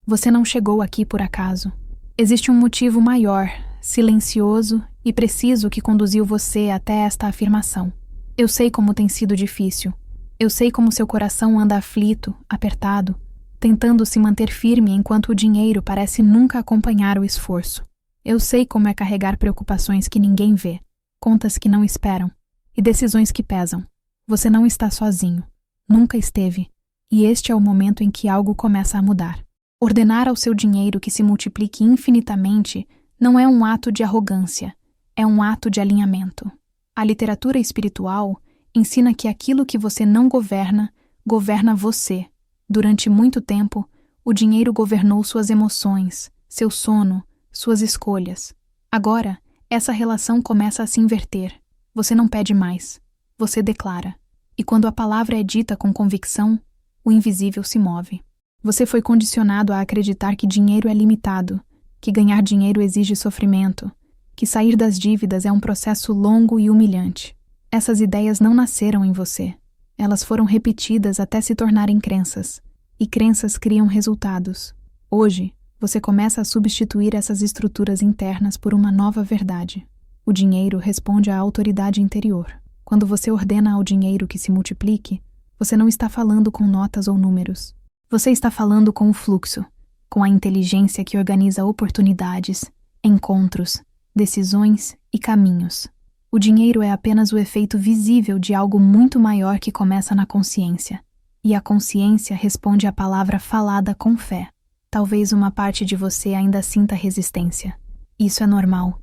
Você não chegou aqui por acaso. Existe um motivo maior, silencioso e preciso que conduziu você até esta afirmação. Eu sei como tem sido difícil. Eu sei como seu coração anda aflito, apertado, tentando se manter firme enquanto o dinheiro parece nunca acompanhar o esforço. Eu sei como é carregar preocupações que ninguém vê, contas que não esperam e decisões que pesam. Você não está sozinho. Nunca esteve. E este é o momento em que algo começa a mudar. Ordenar ao seu dinheiro que se multiplique infinitamente não é um ato de arrogância, é um ato de alinhamento. A literatura espiritual ensina que aquilo que você não governa, governa você. Durante muito tempo, o dinheiro governou suas emoções, seu sono, suas escolhas. Agora, essa relação começa a se inverter. Você não pede mais, você declara. E quando a palavra é dita com convicção, o invisível se move. Você foi condicionado a acreditar que dinheiro é limitado, que ganhar dinheiro exige sofrimento, que sair das dívidas é um processo longo e humilhante. Essas ideias não nasceram em você. Elas foram repetidas até se tornarem crenças. E crenças criam resultados. Hoje, você começa a substituir essas estruturas internas por uma nova verdade. O dinheiro responde à autoridade interior. Quando você ordena ao dinheiro que se multiplique, você não está falando com notas ou números. Você está falando com o fluxo, com a inteligência que organiza oportunidades, encontros, decisões e caminhos. O dinheiro é apenas o efeito visível de algo muito maior que começa na consciência. E a consciência responde à palavra falada com fé. Talvez uma parte de você ainda sinta resistência. Isso é normal.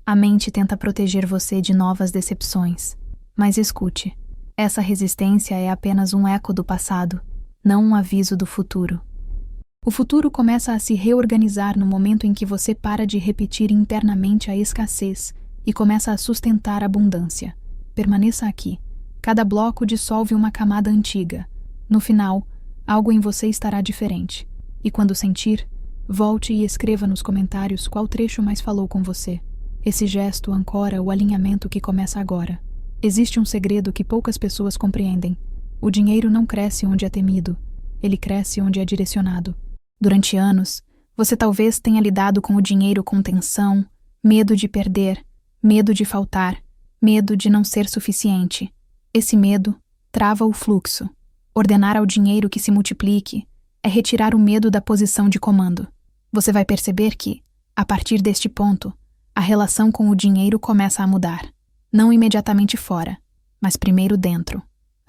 A mente tenta proteger você de novas decepções. Mas escute, essa resistência é apenas um eco do passado, não um aviso do futuro. O futuro começa a se reorganizar no momento em que você para de repetir internamente a escassez e começa a sustentar a abundância. Permaneça aqui. Cada bloco dissolve uma camada antiga. No final, algo em você estará diferente. E quando sentir, volte e escreva nos comentários qual trecho mais falou com você. Esse gesto ancora o alinhamento que começa agora. Existe um segredo que poucas pessoas compreendem. O dinheiro não cresce onde é temido. Ele cresce onde é direcionado. Durante anos, você talvez tenha lidado com o dinheiro com tensão, medo de perder, medo de faltar, medo de não ser suficiente. Esse medo trava o fluxo. Ordenar ao dinheiro que se multiplique é retirar o medo da posição de comando. Você vai perceber que, a partir deste ponto, a relação com o dinheiro começa a mudar. Não imediatamente fora, mas primeiro dentro.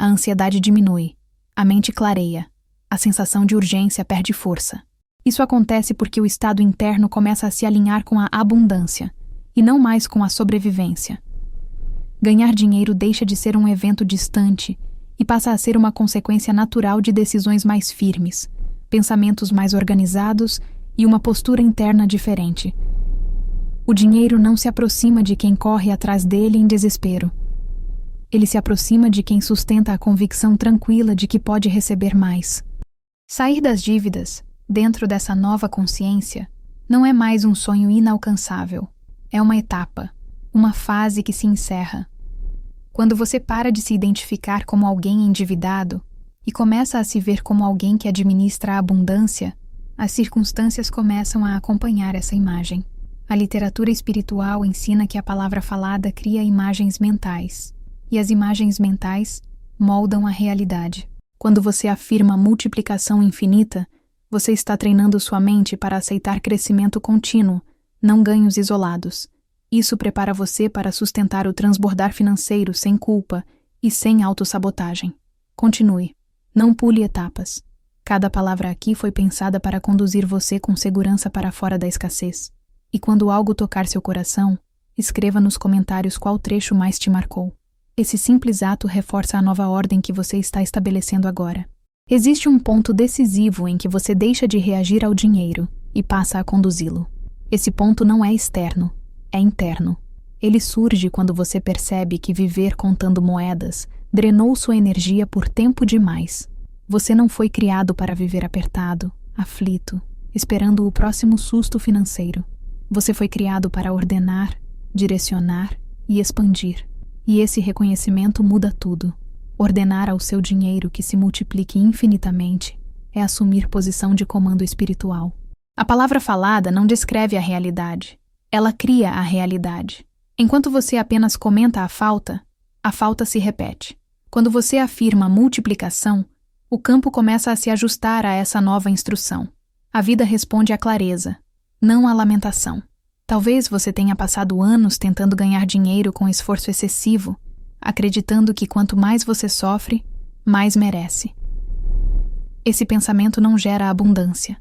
A ansiedade diminui, a mente clareia, a sensação de urgência perde força. Isso acontece porque o estado interno começa a se alinhar com a abundância, e não mais com a sobrevivência. Ganhar dinheiro deixa de ser um evento distante e passa a ser uma consequência natural de decisões mais firmes, pensamentos mais organizados e uma postura interna diferente. O dinheiro não se aproxima de quem corre atrás dele em desespero. Ele se aproxima de quem sustenta a convicção tranquila de que pode receber mais. Sair das dívidas, dentro dessa nova consciência, não é mais um sonho inalcançável. É uma etapa, uma fase que se encerra. Quando você para de se identificar como alguém endividado e começa a se ver como alguém que administra a abundância, as circunstâncias começam a acompanhar essa imagem. A literatura espiritual ensina que a palavra falada cria imagens mentais, e as imagens mentais moldam a realidade. Quando você afirma multiplicação infinita, você está treinando sua mente para aceitar crescimento contínuo, não ganhos isolados. Isso prepara você para sustentar o transbordar financeiro sem culpa e sem autossabotagem. Continue. Não pule etapas. Cada palavra aqui foi pensada para conduzir você com segurança para fora da escassez. E quando algo tocar seu coração, escreva nos comentários qual trecho mais te marcou. Esse simples ato reforça a nova ordem que você está estabelecendo agora. Existe um ponto decisivo em que você deixa de reagir ao dinheiro e passa a conduzi-lo. Esse ponto não é externo, é interno. Ele surge quando você percebe que viver contando moedas drenou sua energia por tempo demais. Você não foi criado para viver apertado, aflito, esperando o próximo susto financeiro. Você foi criado para ordenar, direcionar e expandir. E esse reconhecimento muda tudo. Ordenar ao seu dinheiro que se multiplique infinitamente é assumir posição de comando espiritual. A palavra falada não descreve a realidade, ela cria a realidade. Enquanto você apenas comenta a falta se repete. Quando você afirma multiplicação, o campo começa a se ajustar a essa nova instrução. A vida responde à clareza, não à lamentação. Talvez você tenha passado anos tentando ganhar dinheiro com esforço excessivo, acreditando que quanto mais você sofre, mais merece. Esse pensamento não gera abundância,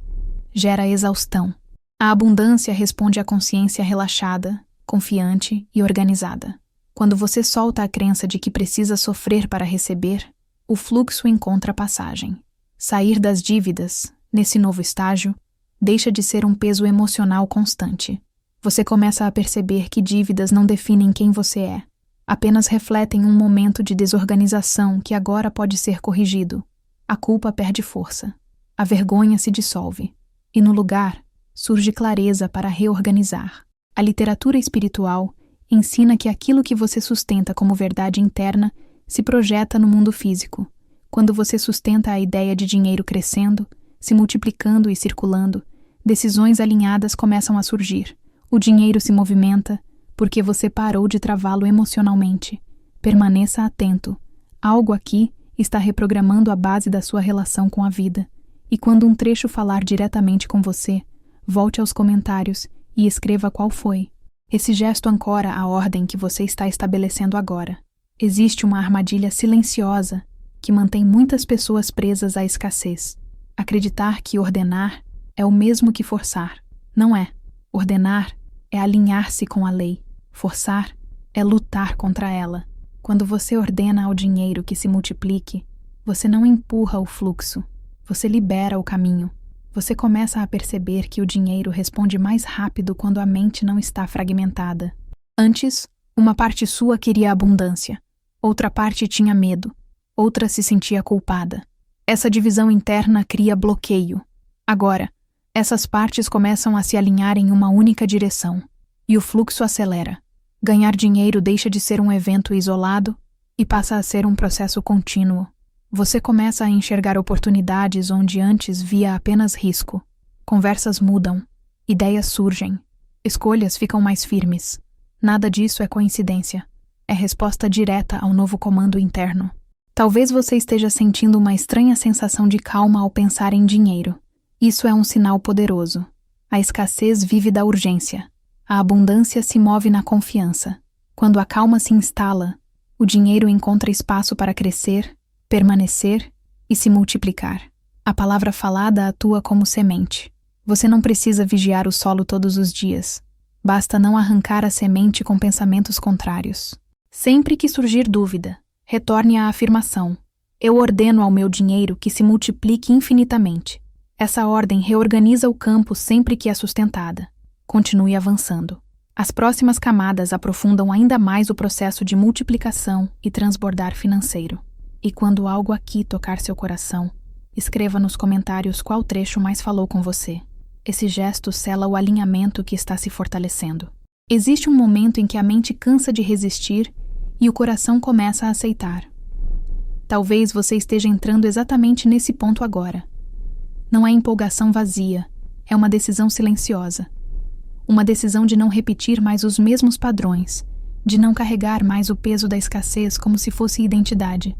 gera exaustão. A abundância responde à consciência relaxada, confiante e organizada. Quando você solta a crença de que precisa sofrer para receber, o fluxo encontra passagem. Sair das dívidas, nesse novo estágio, deixa de ser um peso emocional constante. Você começa a perceber que dívidas não definem quem você é, apenas refletem um momento de desorganização que agora pode ser corrigido. A culpa perde força, a vergonha se dissolve, e no lugar surge clareza para reorganizar. A literatura espiritual ensina que aquilo que você sustenta como verdade interna se projeta no mundo físico. Quando você sustenta a ideia de dinheiro crescendo, se multiplicando e circulando, decisões alinhadas começam a surgir. O dinheiro se movimenta porque você parou de travá-lo emocionalmente. Permaneça atento. Algo aqui está reprogramando a base da sua relação com a vida. E quando um trecho falar diretamente com você, volte aos comentários e escreva qual foi. Esse gesto ancora a ordem que você está estabelecendo agora. Existe uma armadilha silenciosa que mantém muitas pessoas presas à escassez. Acreditar que ordenar é o mesmo que forçar. Não é. Ordenar é alinhar-se com a lei. Forçar é lutar contra ela. Quando você ordena ao dinheiro que se multiplique, você não empurra o fluxo, você libera o caminho. Você começa a perceber que o dinheiro responde mais rápido quando a mente não está fragmentada. Antes, uma parte sua queria abundância, outra parte tinha medo, outra se sentia culpada. Essa divisão interna cria bloqueio. Agora, essas partes começam a se alinhar em uma única direção, e o fluxo acelera. Ganhar dinheiro deixa de ser um evento isolado e passa a ser um processo contínuo. Você começa a enxergar oportunidades onde antes via apenas risco. Conversas mudam, ideias surgem, escolhas ficam mais firmes. Nada disso é coincidência. É resposta direta ao novo comando interno. Talvez você esteja sentindo uma estranha sensação de calma ao pensar em dinheiro. Isso é um sinal poderoso. A escassez vive da urgência. A abundância se move na confiança. Quando a calma se instala, o dinheiro encontra espaço para crescer, permanecer e se multiplicar. A palavra falada atua como semente. Você não precisa vigiar o solo todos os dias. Basta não arrancar a semente com pensamentos contrários. Sempre que surgir dúvida, retorne à afirmação: eu ordeno ao meu dinheiro que se multiplique infinitamente. Essa ordem reorganiza o campo sempre que é sustentada. Continue avançando. As próximas camadas aprofundam ainda mais o processo de multiplicação e transbordar financeiro. E quando algo aqui tocar seu coração, escreva nos comentários qual trecho mais falou com você. Esse gesto sela o alinhamento que está se fortalecendo. Existe um momento em que a mente cansa de resistir e o coração começa a aceitar. Talvez você esteja entrando exatamente nesse ponto agora. Não é empolgação vazia, é uma decisão silenciosa. Uma decisão de não repetir mais os mesmos padrões, de não carregar mais o peso da escassez como se fosse identidade.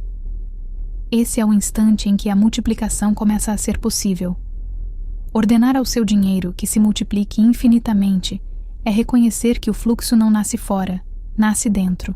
Esse é o instante em que a multiplicação começa a ser possível. Ordenar ao seu dinheiro que se multiplique infinitamente é reconhecer que o fluxo não nasce fora, nasce dentro.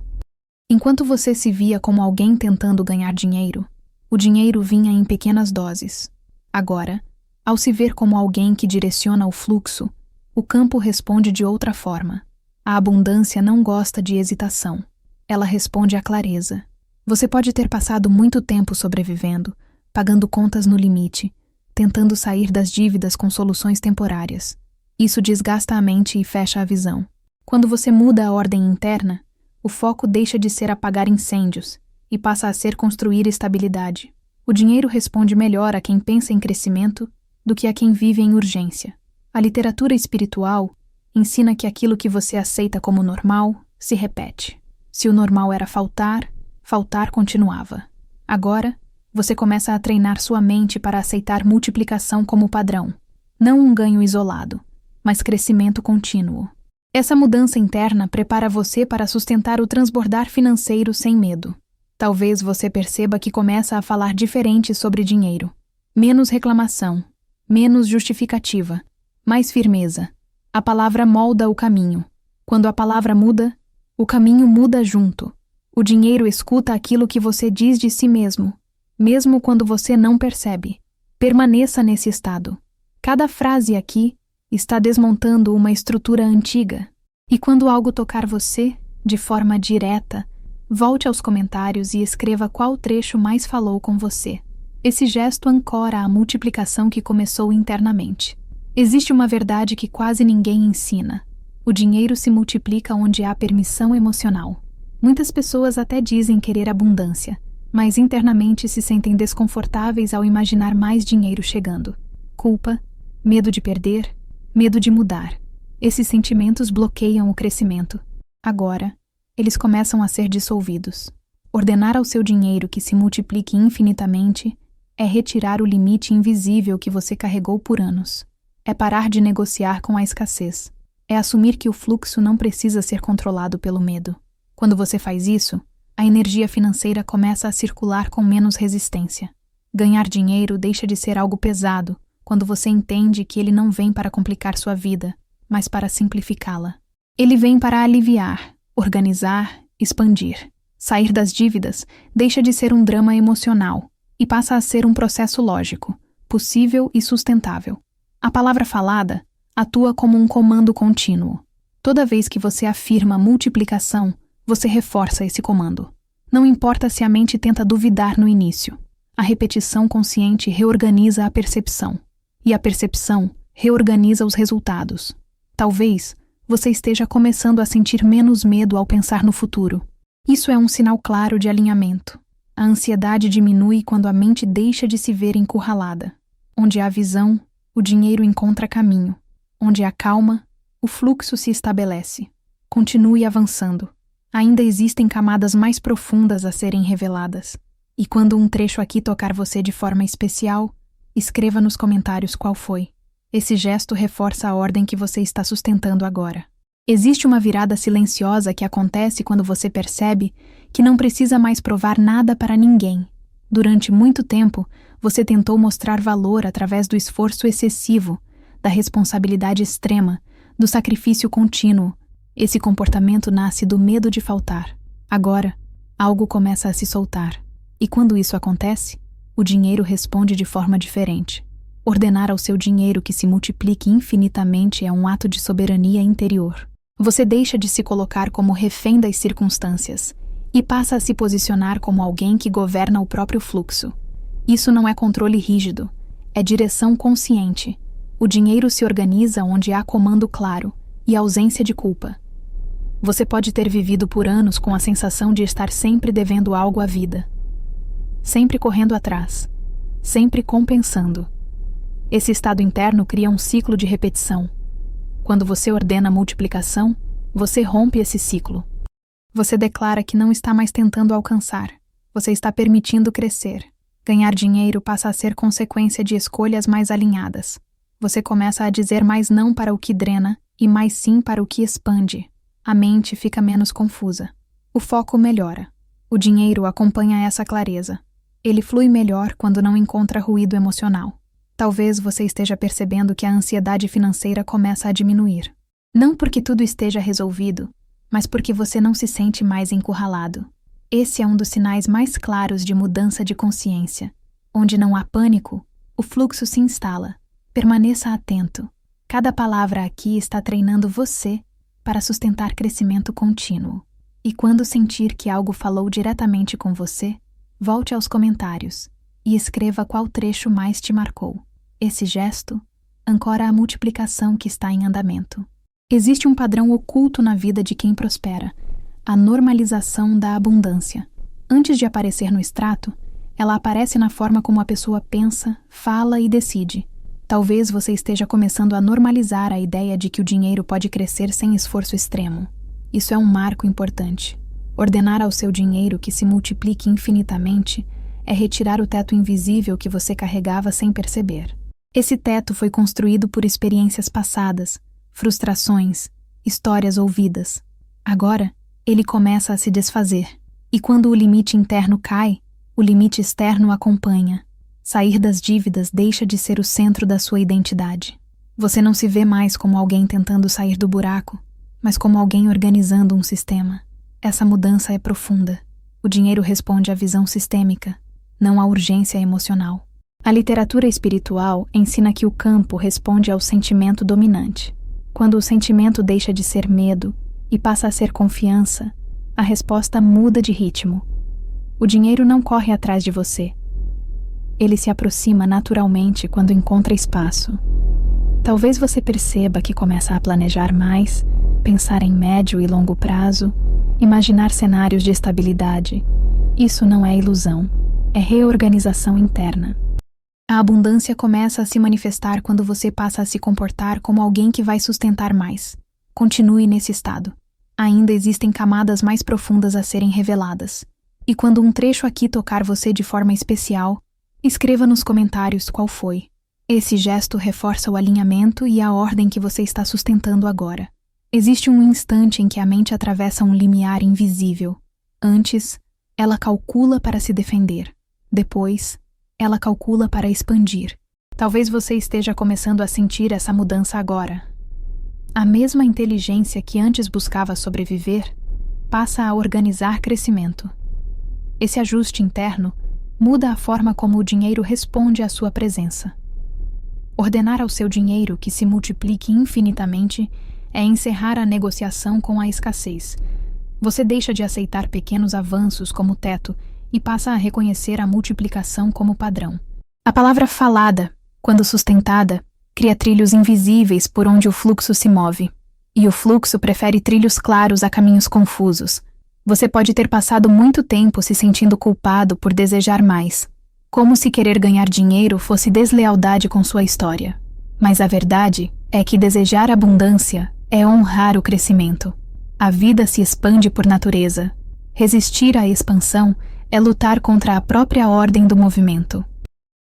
Enquanto você se via como alguém tentando ganhar dinheiro, o dinheiro vinha em pequenas doses. Agora, ao se ver como alguém que direciona o fluxo, o campo responde de outra forma. A abundância não gosta de hesitação. Ela responde à clareza. Você pode ter passado muito tempo sobrevivendo, pagando contas no limite, tentando sair das dívidas com soluções temporárias. Isso desgasta a mente e fecha a visão. Quando você muda a ordem interna, o foco deixa de ser apagar incêndios e passa a ser construir estabilidade. O dinheiro responde melhor a quem pensa em crescimento do que a quem vive em urgência. A literatura espiritual ensina que aquilo que você aceita como normal se repete. Se o normal era faltar, faltar continuava. Agora, Você começa a treinar sua mente para aceitar multiplicação como padrão, não um ganho isolado, mas crescimento contínuo. Essa mudança interna prepara você para sustentar o transbordar financeiro sem medo. Talvez você perceba que começa a falar diferente sobre dinheiro. Menos reclamação, menos justificativa, mais firmeza. A palavra molda o caminho. Quando a palavra muda, o caminho muda junto. O dinheiro escuta aquilo que você diz de si mesmo, mesmo quando você não percebe. Permaneça nesse estado. Cada frase aqui está desmontando uma estrutura antiga. E quando algo tocar você, de forma direta, volte aos comentários e escreva qual trecho mais falou com você. Esse gesto ancora a multiplicação que começou internamente. Existe uma verdade que quase ninguém ensina. O dinheiro se multiplica onde há permissão emocional. Muitas pessoas até dizem querer abundância, mas internamente se sentem desconfortáveis ao imaginar mais dinheiro chegando. Culpa, medo de perder, medo de mudar. Esses sentimentos bloqueiam o crescimento. Agora, eles começam a ser dissolvidos. Ordenar ao seu dinheiro que se multiplique infinitamente é retirar o limite invisível que você carregou por anos. É parar de negociar com a escassez. É assumir que o fluxo não precisa ser controlado pelo medo. Quando você faz isso, a energia financeira começa a circular com menos resistência. Ganhar dinheiro deixa de ser algo pesado quando você entende que ele não vem para complicar sua vida, mas para simplificá-la. Ele vem para aliviar, organizar, expandir. Sair das dívidas deixa de ser um drama emocional e passa a ser um processo lógico, possível e sustentável. A palavra falada atua como um comando contínuo. Toda vez que você afirma multiplicação, você reforça esse comando. Não importa se a mente tenta duvidar no início. A repetição consciente reorganiza a percepção. E a percepção reorganiza os resultados. Talvez você esteja começando a sentir menos medo ao pensar no futuro. Isso é um sinal claro de alinhamento. A ansiedade diminui quando a mente deixa de se ver encurralada. Onde há visão, o dinheiro encontra caminho. Onde há calma, o fluxo se estabelece. Continue avançando. Ainda existem camadas mais profundas a serem reveladas. E quando um trecho aqui tocar você de forma especial, escreva nos comentários qual foi. Esse gesto reforça a ordem que você está sustentando agora. Existe uma virada silenciosa que acontece quando você percebe que não precisa mais provar nada para ninguém. Durante muito tempo, você tentou mostrar valor através do esforço excessivo, da responsabilidade extrema, do sacrifício contínuo. Esse comportamento nasce do medo de faltar. Agora, algo começa a se soltar. E quando isso acontece, o dinheiro responde de forma diferente. Ordenar ao seu dinheiro que se multiplique infinitamente é um ato de soberania interior. Você deixa de se colocar como refém das circunstâncias e passa a se posicionar como alguém que governa o próprio fluxo. Isso não é controle rígido, é direção consciente. O dinheiro se organiza onde há comando claro e ausência de culpa. Você pode ter vivido por anos com a sensação de estar sempre devendo algo à vida. Sempre correndo atrás. Sempre compensando. Esse estado interno cria um ciclo de repetição. Quando você ordena a multiplicação, você rompe esse ciclo. Você declara que não está mais tentando alcançar. Você está permitindo crescer. Ganhar dinheiro passa a ser consequência de escolhas mais alinhadas. Você começa a dizer mais não para o que drena e mais sim para o que expande. A mente fica menos confusa. O foco melhora. O dinheiro acompanha essa clareza. Ele flui melhor quando não encontra ruído emocional. Talvez você esteja percebendo que a ansiedade financeira começa a diminuir. Não porque tudo esteja resolvido, mas porque você não se sente mais encurralado. Esse é um dos sinais mais claros de mudança de consciência. Onde não há pânico, o fluxo se instala. Permaneça atento. Cada palavra aqui está treinando você para sustentar crescimento contínuo. E quando sentir que algo falou diretamente com você, volte aos comentários e escreva qual trecho mais te marcou. Esse gesto ancora a multiplicação que está em andamento. Existe um padrão oculto na vida de quem prospera, a normalização da abundância. Antes de aparecer no extrato, ela aparece na forma como a pessoa pensa, fala e decide. Talvez você esteja começando a normalizar a ideia de que o dinheiro pode crescer sem esforço extremo. Isso é um marco importante. Ordenar ao seu dinheiro que se multiplique infinitamente é retirar o teto invisível que você carregava sem perceber. Esse teto foi construído por experiências passadas, frustrações, histórias ouvidas. Agora, ele começa a se desfazer. E quando o limite interno cai, o limite externo acompanha. Sair das dívidas deixa de ser o centro da sua identidade. Você não se vê mais como alguém tentando sair do buraco, mas como alguém organizando um sistema. Essa mudança é profunda. O dinheiro responde à visão sistêmica, não à urgência emocional. A literatura espiritual ensina que o campo responde ao sentimento dominante. Quando o sentimento deixa de ser medo e passa a ser confiança, a resposta muda de ritmo. O dinheiro não corre atrás de você. Ele se aproxima naturalmente quando encontra espaço. Talvez você perceba que começa a planejar mais, pensar em médio e longo prazo, imaginar cenários de estabilidade. Isso não é ilusão, é reorganização interna. A abundância começa a se manifestar quando você passa a se comportar como alguém que vai sustentar mais. Continue nesse estado. Ainda existem camadas mais profundas a serem reveladas. E quando um trecho aqui tocar você de forma especial, escreva nos comentários qual foi. Esse gesto reforça o alinhamento e a ordem que você está sustentando agora. Existe um instante em que a mente atravessa um limiar invisível. Antes, ela calcula para se defender. Depois, ela calcula para expandir. Talvez você esteja começando a sentir essa mudança agora. A mesma inteligência que antes buscava sobreviver passa a organizar crescimento. Esse ajuste interno muda a forma como o dinheiro responde à sua presença. Ordenar ao seu dinheiro que se multiplique infinitamente é encerrar a negociação com a escassez. Você deixa de aceitar pequenos avanços como teto e passa a reconhecer a multiplicação como padrão. A palavra falada, quando sustentada, cria trilhos invisíveis por onde o fluxo se move. E o fluxo prefere trilhos claros a caminhos confusos. Você pode ter passado muito tempo se sentindo culpado por desejar mais, como se querer ganhar dinheiro fosse deslealdade com sua história. Mas a verdade é que desejar abundância é honrar o crescimento. A vida se expande por natureza. Resistir à expansão é lutar contra a própria ordem do movimento.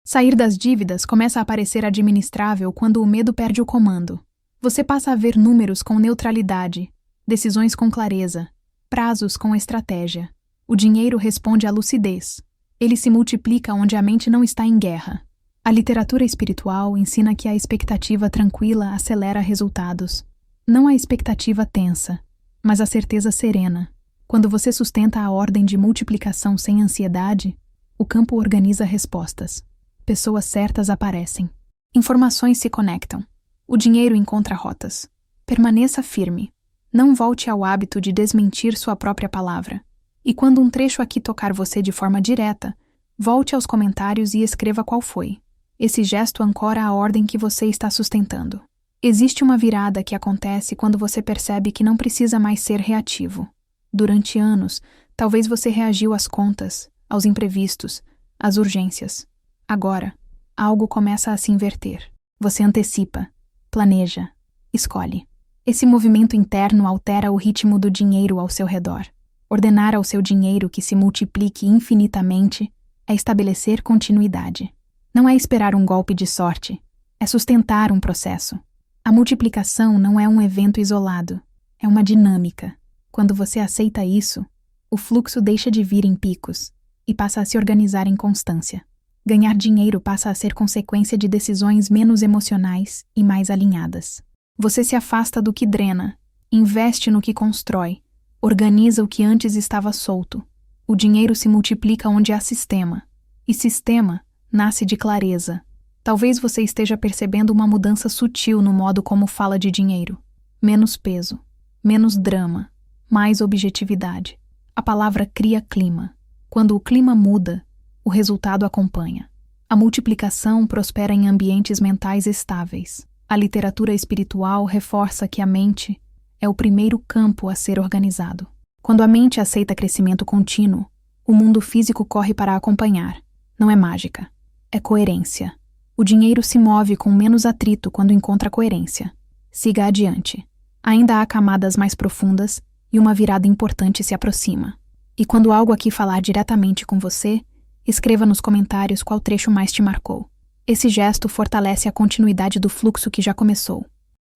Sair das dívidas começa a parecer administrável quando o medo perde o comando. Você passa a ver números com neutralidade, decisões com clareza, prazos com estratégia. O dinheiro responde à lucidez. Ele se multiplica onde a mente não está em guerra. A literatura espiritual ensina que a expectativa tranquila acelera resultados. Não a expectativa tensa, mas a certeza serena. Quando você sustenta a ordem de multiplicação sem ansiedade, o campo organiza respostas. Pessoas certas aparecem. Informações se conectam. O dinheiro encontra rotas. Permaneça firme. Não volte ao hábito de desmentir sua própria palavra. E quando um trecho aqui tocar você de forma direta, volte aos comentários e escreva qual foi. Esse gesto ancora a ordem que você está sustentando. Existe uma virada que acontece quando você percebe que não precisa mais ser reativo. Durante anos, talvez você reagiu às contas, aos imprevistos, às urgências. Agora, algo começa a se inverter. Você antecipa, planeja, escolhe. Esse movimento interno altera o ritmo do dinheiro ao seu redor. Ordenar ao seu dinheiro que se multiplique infinitamente é estabelecer continuidade. Não é esperar um golpe de sorte, é sustentar um processo. A multiplicação não é um evento isolado, é uma dinâmica. Quando você aceita isso, o fluxo deixa de vir em picos e passa a se organizar em constância. Ganhar dinheiro passa a ser consequência de decisões menos emocionais e mais alinhadas. Você se afasta do que drena, investe no que constrói, organiza o que antes estava solto. O dinheiro se multiplica onde há sistema, e sistema nasce de clareza. Talvez você esteja percebendo uma mudança sutil no modo como fala de dinheiro. Menos peso, menos drama, mais objetividade. A palavra cria clima. Quando o clima muda, o resultado acompanha. A multiplicação prospera em ambientes mentais estáveis. A literatura espiritual reforça que a mente é o primeiro campo a ser organizado. Quando a mente aceita crescimento contínuo, o mundo físico corre para acompanhar. Não é mágica, é coerência. O dinheiro se move com menos atrito quando encontra coerência. Siga adiante. Ainda há camadas mais profundas e uma virada importante se aproxima. E quando algo aqui falar diretamente com você, Escreva nos comentários qual trecho mais te marcou. Esse gesto fortalece a continuidade do fluxo que já começou.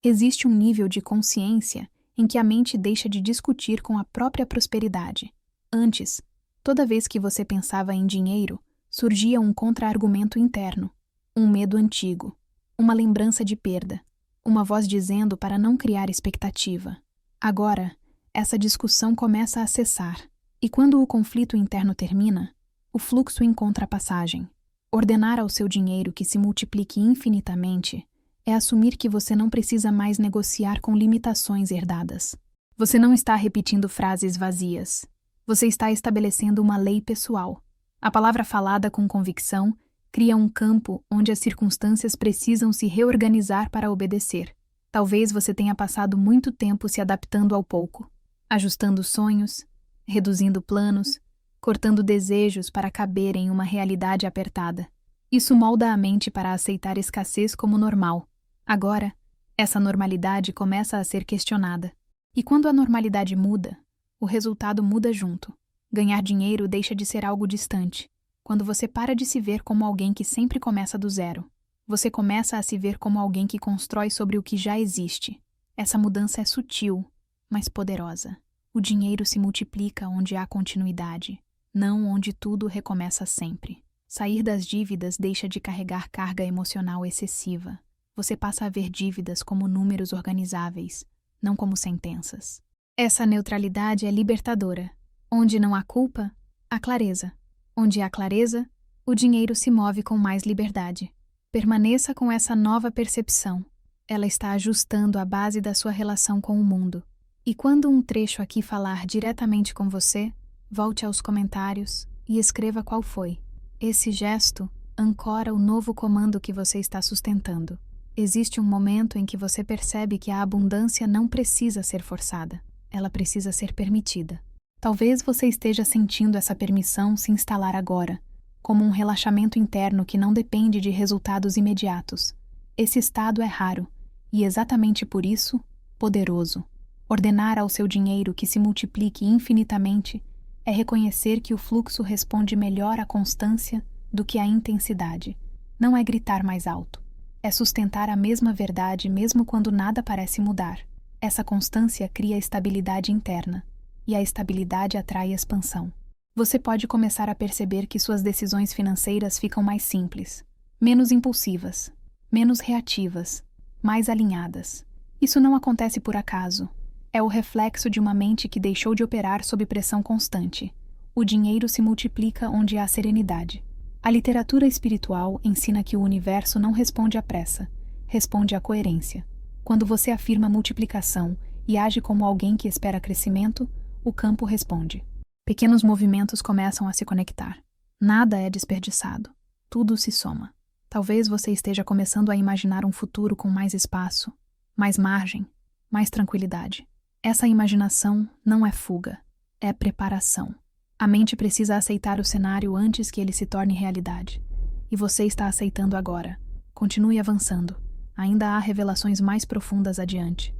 Existe um nível de consciência em que a mente deixa de discutir com a própria prosperidade. Antes, toda vez que você pensava em dinheiro, surgia um contra-argumento interno, um medo antigo, uma lembrança de perda, uma voz dizendo para não criar expectativa. Agora, essa discussão começa a cessar, e quando o conflito interno termina, o fluxo encontra passagem. Ordenar ao seu dinheiro que se multiplique infinitamente é assumir que você não precisa mais negociar com limitações herdadas. Você não está repetindo frases vazias. Você está estabelecendo uma lei pessoal. A palavra falada com convicção cria um campo onde as circunstâncias precisam se reorganizar para obedecer. Talvez você tenha passado muito tempo se adaptando ao pouco, ajustando sonhos, reduzindo planos, cortando desejos para caber em uma realidade apertada. Isso molda a mente para aceitar escassez como normal. Agora, essa normalidade começa a ser questionada. E quando a normalidade muda, o resultado muda junto. Ganhar dinheiro deixa de ser algo distante. Quando você para de se ver como alguém que sempre começa do zero, você começa a se ver como alguém que constrói sobre o que já existe. Essa mudança é sutil, mas poderosa. O dinheiro se multiplica onde há continuidade, não onde tudo recomeça sempre. Sair das dívidas deixa de carregar carga emocional excessiva. Você passa a ver dívidas como números organizáveis, não como sentenças. Essa neutralidade é libertadora. Onde não há culpa, há clareza. Onde há clareza, o dinheiro se move com mais liberdade. Permaneça com essa nova percepção. Ela está ajustando a base da sua relação com o mundo. E quando um trecho aqui falar diretamente com você, volte aos comentários e escreva qual foi. Esse gesto ancora o novo comando que você está sustentando. Existe um momento em que você percebe que a abundância não precisa ser forçada. Ela precisa ser permitida. Talvez você esteja sentindo essa permissão se instalar agora, como um relaxamento interno que não depende de resultados imediatos. Esse estado é raro e, exatamente por isso, poderoso. Ordenar ao seu dinheiro que se multiplique infinitamente é reconhecer que o fluxo responde melhor à constância do que à intensidade. Não é gritar mais alto. É sustentar a mesma verdade mesmo quando nada parece mudar. Essa constância cria estabilidade interna. E a estabilidade atrai expansão. Você pode começar a perceber que suas decisões financeiras ficam mais simples, menos impulsivas, menos reativas, mais alinhadas. Isso não acontece por acaso. É o reflexo de uma mente que deixou de operar sob pressão constante. O dinheiro se multiplica onde há serenidade. A literatura espiritual ensina que o universo não responde à pressa, responde à coerência. Quando você afirma multiplicação e age como alguém que espera crescimento, o campo responde. Pequenos movimentos começam a se conectar. Nada é desperdiçado. Tudo se soma. Talvez você esteja começando a imaginar um futuro com mais espaço, mais margem, mais tranquilidade. Essa imaginação não é fuga, é preparação. A mente precisa aceitar o cenário antes que ele se torne realidade. E você está aceitando agora. Continue avançando. Ainda há revelações mais profundas adiante.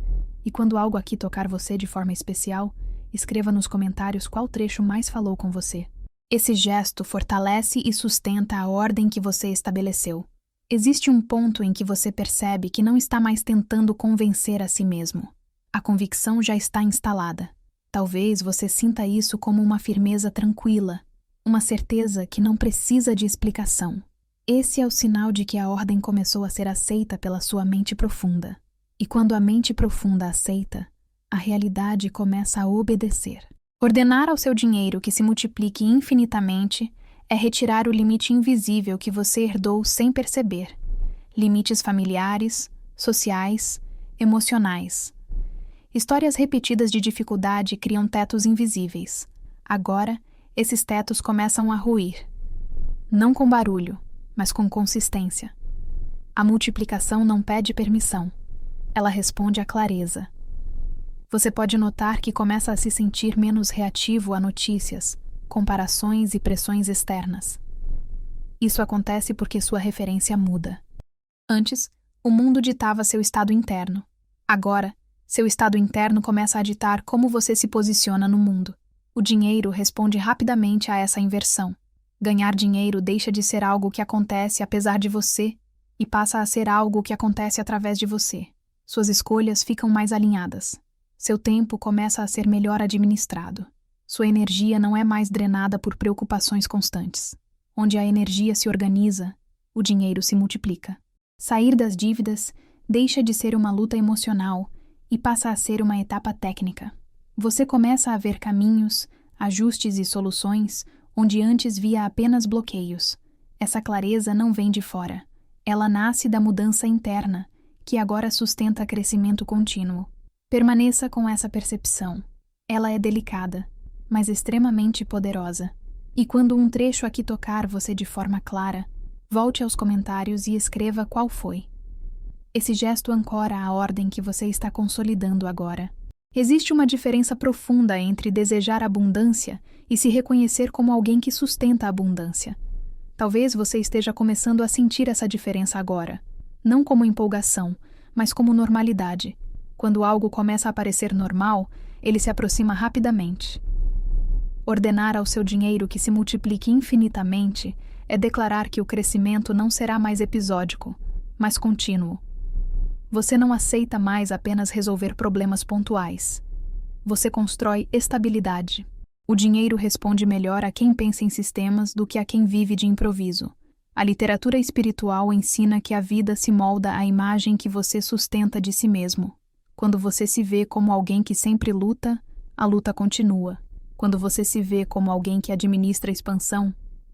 E quando algo aqui tocar você de forma especial, escreva nos comentários qual trecho mais falou com você. Esse gesto fortalece e sustenta a ordem que você estabeleceu. Existe um ponto em que você percebe que não está mais tentando convencer a si mesmo. A convicção já está instalada. Talvez você sinta isso como uma firmeza tranquila, uma certeza que não precisa de explicação. Esse é o sinal de que a ordem começou a ser aceita pela sua mente profunda. E quando a mente profunda aceita, a realidade começa a obedecer. Ordenar ao seu dinheiro que se multiplique infinitamente é retirar o limite invisível que você herdou sem perceber. Limites familiares, sociais, emocionais. Histórias repetidas de dificuldade criam tetos invisíveis. Agora, esses tetos começam a ruir. Não com barulho, mas com consistência. A multiplicação não pede permissão. Ela responde à clareza. Você pode notar que começa a se sentir menos reativo a notícias, comparações e pressões externas. Isso acontece porque sua referência muda. Antes, o mundo ditava seu estado interno. Agora, seu estado interno começa a ditar como você se posiciona no mundo. O dinheiro responde rapidamente a essa inversão. Ganhar dinheiro deixa de ser algo que acontece apesar de você e passa a ser algo que acontece através de você. Suas escolhas ficam mais alinhadas. Seu tempo começa a ser melhor administrado. Sua energia não é mais drenada por preocupações constantes. Onde a energia se organiza, o dinheiro se multiplica. Sair das dívidas deixa de ser uma luta emocional e passa a ser uma etapa técnica. Você começa a ver caminhos, ajustes e soluções onde antes via apenas bloqueios. Essa clareza não vem de fora. Ela nasce da mudança interna, que agora sustenta crescimento contínuo. Permaneça com essa percepção. Ela é delicada, mas extremamente poderosa. E quando um trecho aqui tocar você de forma clara, volte aos comentários e escreva qual foi. Esse gesto ancora a ordem que você está consolidando agora. Existe uma diferença profunda entre desejar abundância e se reconhecer como alguém que sustenta a abundância. Talvez você esteja começando a sentir essa diferença agora, não como empolgação, mas como normalidade. Quando algo começa a parecer normal, ele se aproxima rapidamente. Ordenar ao seu dinheiro que se multiplique infinitamente é declarar que o crescimento não será mais episódico, mas contínuo. Você não aceita mais apenas resolver problemas pontuais. Você constrói estabilidade. O dinheiro responde melhor a quem pensa em sistemas do que a quem vive de improviso. A literatura espiritual ensina que a vida se molda à imagem que você sustenta de si mesmo. Quando você se vê como alguém que sempre luta, a luta continua. Quando você se vê como alguém que administra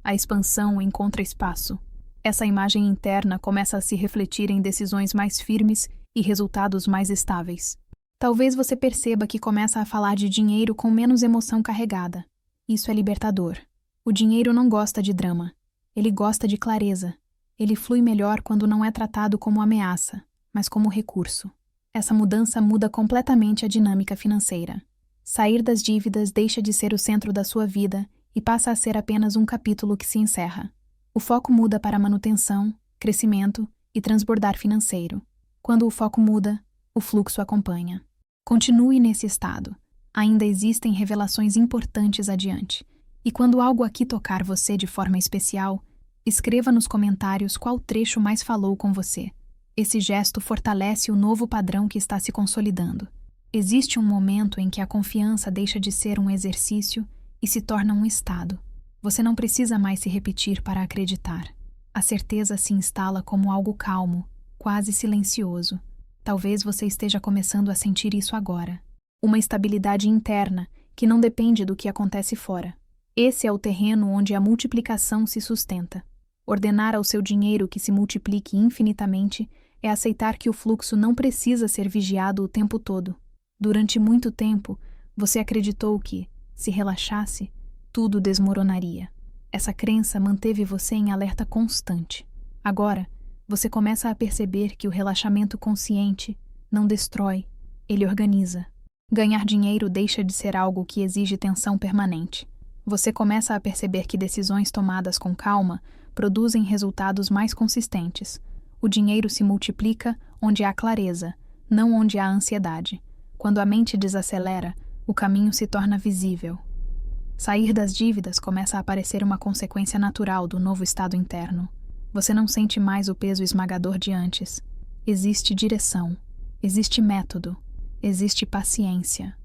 a expansão encontra espaço. Essa imagem interna começa a se refletir em decisões mais firmes e resultados mais estáveis. Talvez você perceba que começa a falar de dinheiro com menos emoção carregada. Isso é libertador. O dinheiro não gosta de drama. Ele gosta de clareza. Ele flui melhor quando não é tratado como ameaça, mas como recurso. Essa mudança muda completamente a dinâmica financeira. Sair das dívidas deixa de ser o centro da sua vida e passa a ser apenas um capítulo que se encerra. O foco muda para manutenção, crescimento e transbordar financeiro. Quando o foco muda, o fluxo acompanha. Continue nesse estado. Ainda existem revelações importantes adiante. E quando algo aqui tocar você de forma especial, escreva nos comentários qual trecho mais falou com você. Esse gesto fortalece o novo padrão que está se consolidando. Existe um momento em que a confiança deixa de ser um exercício e se torna um estado. Você não precisa mais se repetir para acreditar. A certeza se instala como algo calmo, quase silencioso. Talvez você esteja começando a sentir isso agora. Uma estabilidade interna que não depende do que acontece fora. Esse é o terreno onde a multiplicação se sustenta. Ordenar ao seu dinheiro que se multiplique infinitamente é aceitar que o fluxo não precisa ser vigiado o tempo todo. Durante muito tempo, você acreditou que, se relaxasse, tudo desmoronaria. Essa crença manteve você em alerta constante. Agora, você começa a perceber que o relaxamento consciente não destrói, ele organiza. Ganhar dinheiro deixa de ser algo que exige tensão permanente. Você começa a perceber que decisões tomadas com calma produzem resultados mais consistentes. O dinheiro se multiplica onde há clareza, não onde há ansiedade. Quando a mente desacelera, o caminho se torna visível. Sair das dívidas começa a parecer uma consequência natural do novo estado interno. Você não sente mais o peso esmagador de antes. Existe direção, existe método, existe paciência.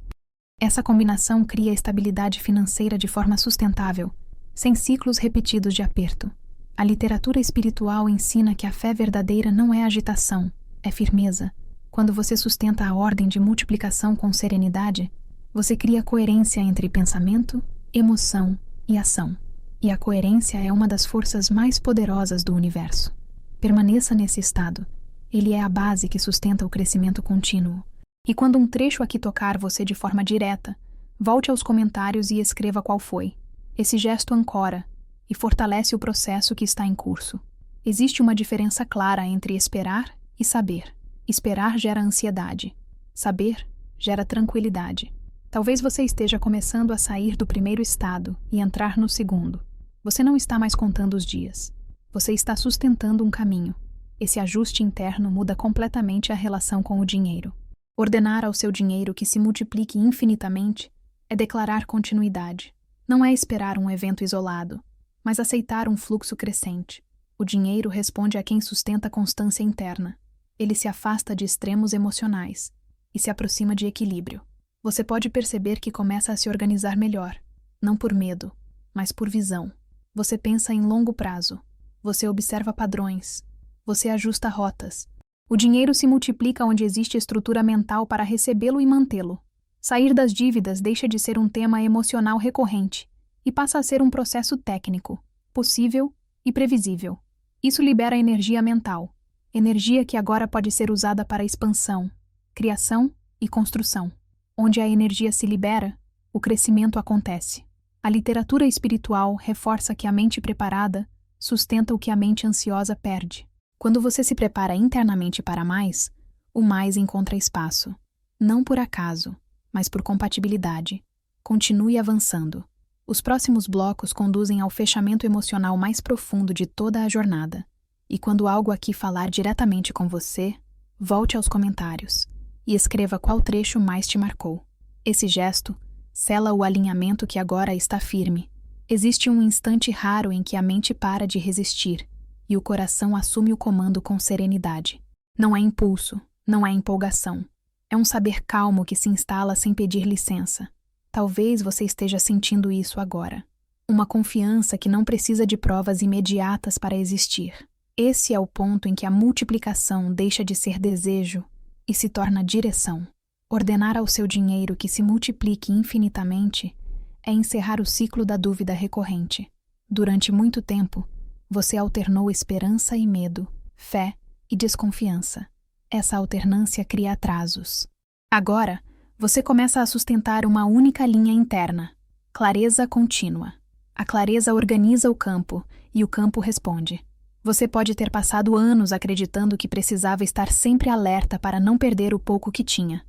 Essa combinação cria estabilidade financeira de forma sustentável, sem ciclos repetidos de aperto. A literatura espiritual ensina que a fé verdadeira não é agitação, é firmeza. Quando você sustenta a ordem de multiplicação com serenidade, você cria coerência entre pensamento, emoção e ação. E a coerência é uma das forças mais poderosas do universo. Permaneça nesse estado. Ele é a base que sustenta o crescimento contínuo. E quando um trecho aqui tocar você de forma direta, volte aos comentários e escreva qual foi. Esse gesto ancora e fortalece o processo que está em curso. Existe uma diferença clara entre esperar e saber. Esperar gera ansiedade. Saber gera tranquilidade. Talvez você esteja começando a sair do primeiro estado e entrar no segundo. Você não está mais contando os dias. Você está sustentando um caminho. Esse ajuste interno muda completamente a relação com o dinheiro. Ordenar ao seu dinheiro que se multiplique infinitamente é declarar continuidade. Não é esperar um evento isolado, mas aceitar um fluxo crescente. O dinheiro responde a quem sustenta constância interna. Ele se afasta de extremos emocionais e se aproxima de equilíbrio. Você pode perceber que começa a se organizar melhor, não por medo, mas por visão. Você pensa em longo prazo. Você observa padrões. Você ajusta rotas. O dinheiro se multiplica onde existe estrutura mental para recebê-lo e mantê-lo. Sair das dívidas deixa de ser um tema emocional recorrente e passa a ser um processo técnico, possível e previsível. Isso libera energia mental, energia que agora pode ser usada para expansão, criação e construção. Onde a energia se libera, o crescimento acontece. A literatura espiritual reforça que a mente preparada sustenta o que a mente ansiosa perde. Quando você se prepara internamente para mais, o mais encontra espaço. Não por acaso, mas por compatibilidade. Continue avançando. Os próximos blocos conduzem ao fechamento emocional mais profundo de toda a jornada. E quando algo aqui falar diretamente com você, volte aos comentários e escreva qual trecho mais te marcou. Esse gesto sela o alinhamento que agora está firme. Existe um instante raro em que a mente para de resistir e o coração assume o comando com serenidade. Não é impulso, não é empolgação. É um saber calmo que se instala sem pedir licença. Talvez você esteja sentindo isso agora. Uma confiança que não precisa de provas imediatas para existir. Esse é o ponto em que a multiplicação deixa de ser desejo e se torna direção. Ordenar ao seu dinheiro que se multiplique infinitamente é encerrar o ciclo da dúvida recorrente. Durante muito tempo, você alternou esperança e medo, fé e desconfiança. Essa alternância cria atrasos. Agora, você começa a sustentar uma única linha interna, clareza contínua. A clareza organiza o campo e o campo responde. Você pode ter passado anos acreditando que precisava estar sempre alerta para não perder o pouco que tinha.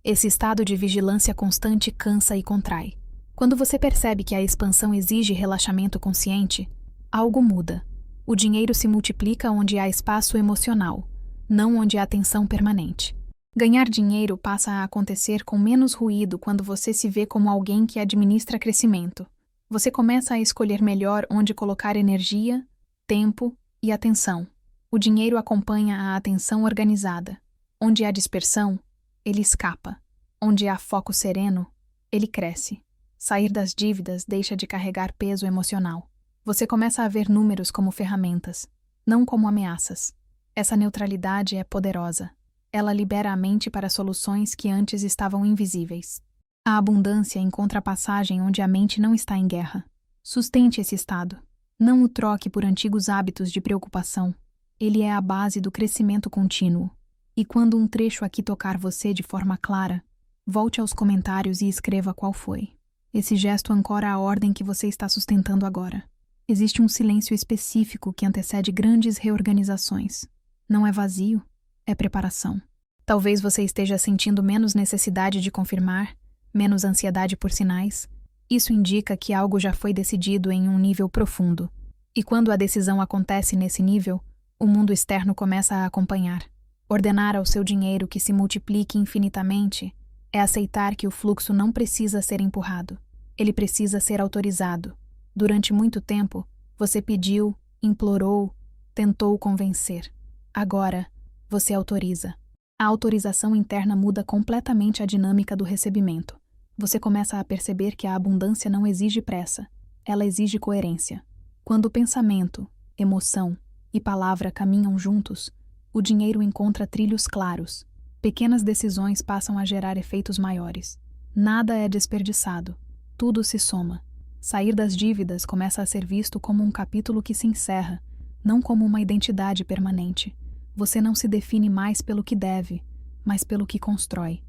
Esse estado de vigilância constante cansa e contrai. Quando você percebe que a expansão exige relaxamento consciente, algo muda. O dinheiro se multiplica onde há espaço emocional, não onde há tensão permanente. Ganhar dinheiro passa a acontecer com menos ruído quando você se vê como alguém que administra crescimento. Você começa a escolher melhor onde colocar energia, tempo e atenção. O dinheiro acompanha a atenção organizada. Onde há dispersão, ele escapa. Onde há foco sereno, ele cresce. Sair das dívidas deixa de carregar peso emocional. Você começa a ver números como ferramentas, não como ameaças. Essa neutralidade é poderosa. Ela libera a mente para soluções que antes estavam invisíveis. A abundância encontra passagem onde a mente não está em guerra. Sustente esse estado. Não o troque por antigos hábitos de preocupação. Ele é a base do crescimento contínuo. E quando um trecho aqui tocar você de forma clara, volte aos comentários e escreva qual foi. Esse gesto ancora a ordem que você está sustentando agora. Existe um silêncio específico que antecede grandes reorganizações. Não é vazio, é preparação. Talvez você esteja sentindo menos necessidade de confirmar, menos ansiedade por sinais. Isso indica que algo já foi decidido em um nível profundo. E quando a decisão acontece nesse nível, o mundo externo começa a acompanhar. Ordenar ao seu dinheiro que se multiplique infinitamente é aceitar que o fluxo não precisa ser empurrado. Ele precisa ser autorizado. Durante muito tempo, você pediu, implorou, tentou convencer. Agora, você autoriza. A autorização interna muda completamente a dinâmica do recebimento. Você começa a perceber que a abundância não exige pressa, ela exige coerência. Quando pensamento, emoção e palavra caminham juntos, o dinheiro encontra trilhos claros. Pequenas decisões passam a gerar efeitos maiores. Nada é desperdiçado. Tudo se soma. Sair das dívidas começa a ser visto como um capítulo que se encerra, não como uma identidade permanente. Você não se define mais pelo que deve, mas pelo que constrói.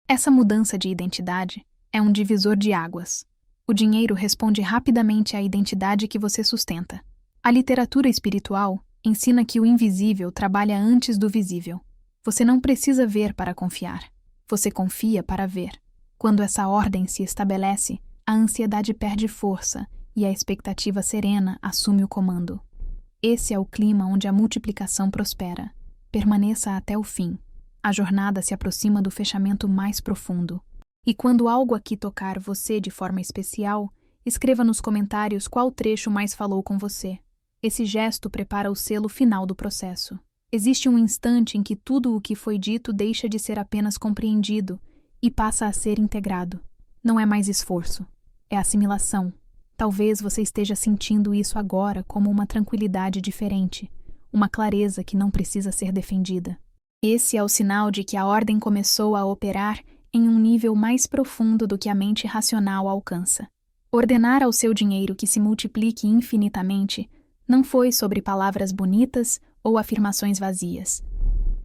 Essa mudança de identidade é um divisor de águas. O dinheiro responde rapidamente à identidade que você sustenta. A literatura espiritual ensina que o invisível trabalha antes do visível. Você não precisa ver para confiar. Você confia para ver. Quando essa ordem se estabelece, a ansiedade perde força e a expectativa serena assume o comando. Esse é o clima onde a multiplicação prospera. Permaneça até o fim. A jornada se aproxima do fechamento mais profundo. E quando algo aqui tocar você de forma especial, escreva nos comentários qual trecho mais falou com você. Esse gesto prepara o selo final do processo. Existe um instante em que tudo o que foi dito deixa de ser apenas compreendido e passa a ser integrado. Não é mais esforço, é assimilação. Talvez você esteja sentindo isso agora como uma tranquilidade diferente, uma clareza que não precisa ser defendida. Esse é o sinal de que a ordem começou a operar em um nível mais profundo do que a mente racional alcança. Ordenar ao seu dinheiro que se multiplique infinitamente não foi sobre palavras bonitas ou afirmações vazias.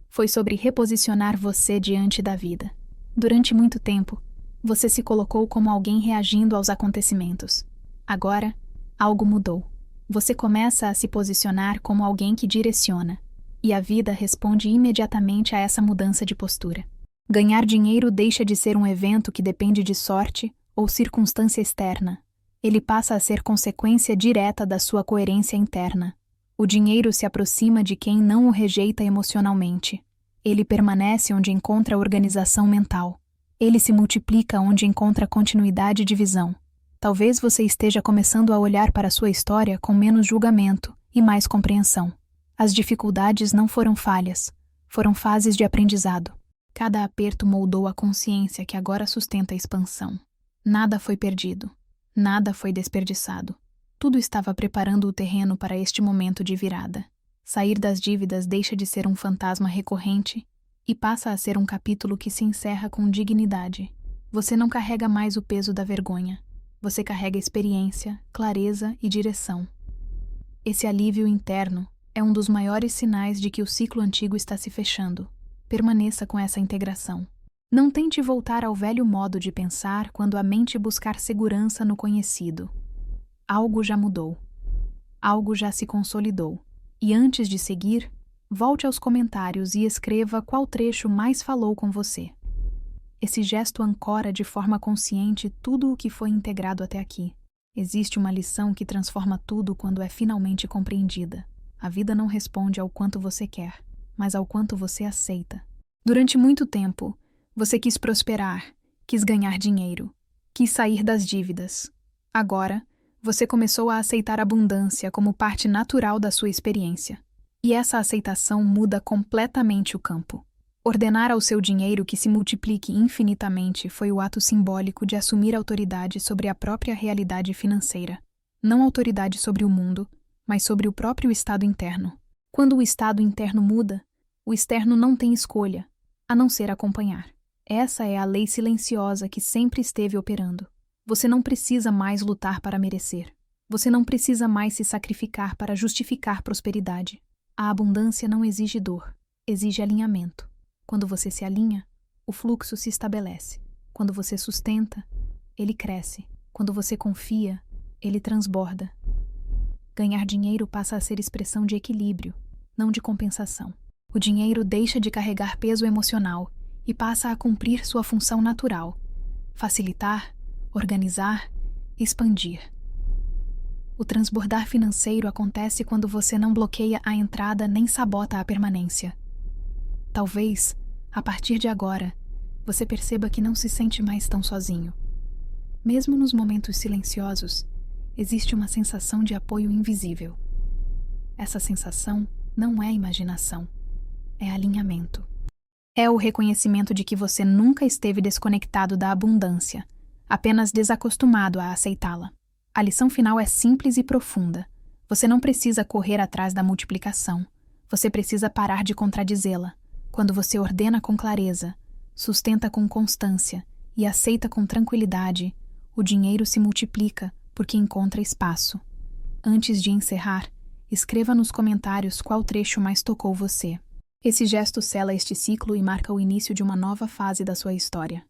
Foi sobre reposicionar você diante da vida. Durante muito tempo, você se colocou como alguém reagindo aos acontecimentos. Agora, algo mudou. Você começa a se posicionar como alguém que direciona, e a vida responde imediatamente a essa mudança de postura. Ganhar dinheiro deixa de ser um evento que depende de sorte ou circunstância externa. Ele passa a ser consequência direta da sua coerência interna. O dinheiro se aproxima de quem não o rejeita emocionalmente. Ele permanece onde encontra organização mental. Ele se multiplica onde encontra continuidade de visão. Talvez você esteja começando a olhar para a sua história com menos julgamento e mais compreensão. As dificuldades não foram falhas, foram fases de aprendizado. Cada aperto moldou a consciência que agora sustenta a expansão. Nada foi perdido, nada foi desperdiçado. Tudo estava preparando o terreno para este momento de virada. Sair das dívidas deixa de ser um fantasma recorrente e passa a ser um capítulo que se encerra com dignidade. Você não carrega mais o peso da vergonha. Você carrega experiência, clareza e direção. Esse alívio interno é um dos maiores sinais de que o ciclo antigo está se fechando. Permaneça com essa integração. Não tente voltar ao velho modo de pensar quando a mente buscar segurança no conhecido. Algo já mudou. Algo já se consolidou. E antes de seguir, volte aos comentários e escreva qual trecho mais falou com você. Esse gesto ancora de forma consciente tudo o que foi integrado até aqui. Existe uma lição que transforma tudo quando é finalmente compreendida. A vida não responde ao quanto você quer, mas ao quanto você aceita. Durante muito tempo, você quis prosperar, quis ganhar dinheiro, quis sair das dívidas. Agora, você começou a aceitar a abundância como parte natural da sua experiência. E essa aceitação muda completamente o campo. Ordenar ao seu dinheiro que se multiplique infinitamente foi o ato simbólico de assumir autoridade sobre a própria realidade financeira. Não autoridade sobre o mundo, mas sobre o próprio estado interno. Quando o estado interno muda, o externo não tem escolha, a não ser acompanhar. Essa é a lei silenciosa que sempre esteve operando. Você não precisa mais lutar para merecer. Você não precisa mais se sacrificar para justificar prosperidade. A abundância não exige dor, exige alinhamento. Quando você se alinha, o fluxo se estabelece. Quando você sustenta, ele cresce. Quando você confia, ele transborda. Ganhar dinheiro passa a ser expressão de equilíbrio, não de compensação. O dinheiro deixa de carregar peso emocional e passa a cumprir sua função natural: facilitar, organizar, expandir. O transbordar financeiro acontece quando você não bloqueia a entrada nem sabota a permanência. Talvez, a partir de agora, você perceba que não se sente mais tão sozinho. Mesmo nos momentos silenciosos, existe uma sensação de apoio invisível. Essa sensação não é imaginação, é alinhamento. É o reconhecimento de que você nunca esteve desconectado da abundância, apenas desacostumado a aceitá-la. A lição final é simples e profunda. Você não precisa correr atrás da multiplicação. Você precisa parar de contradizê-la. Quando você ordena com clareza, sustenta com constância e aceita com tranquilidade, o dinheiro se multiplica porque encontra espaço. Antes de encerrar, escreva nos comentários qual trecho mais tocou você. Esse gesto sela este ciclo e marca o início de uma nova fase da sua história.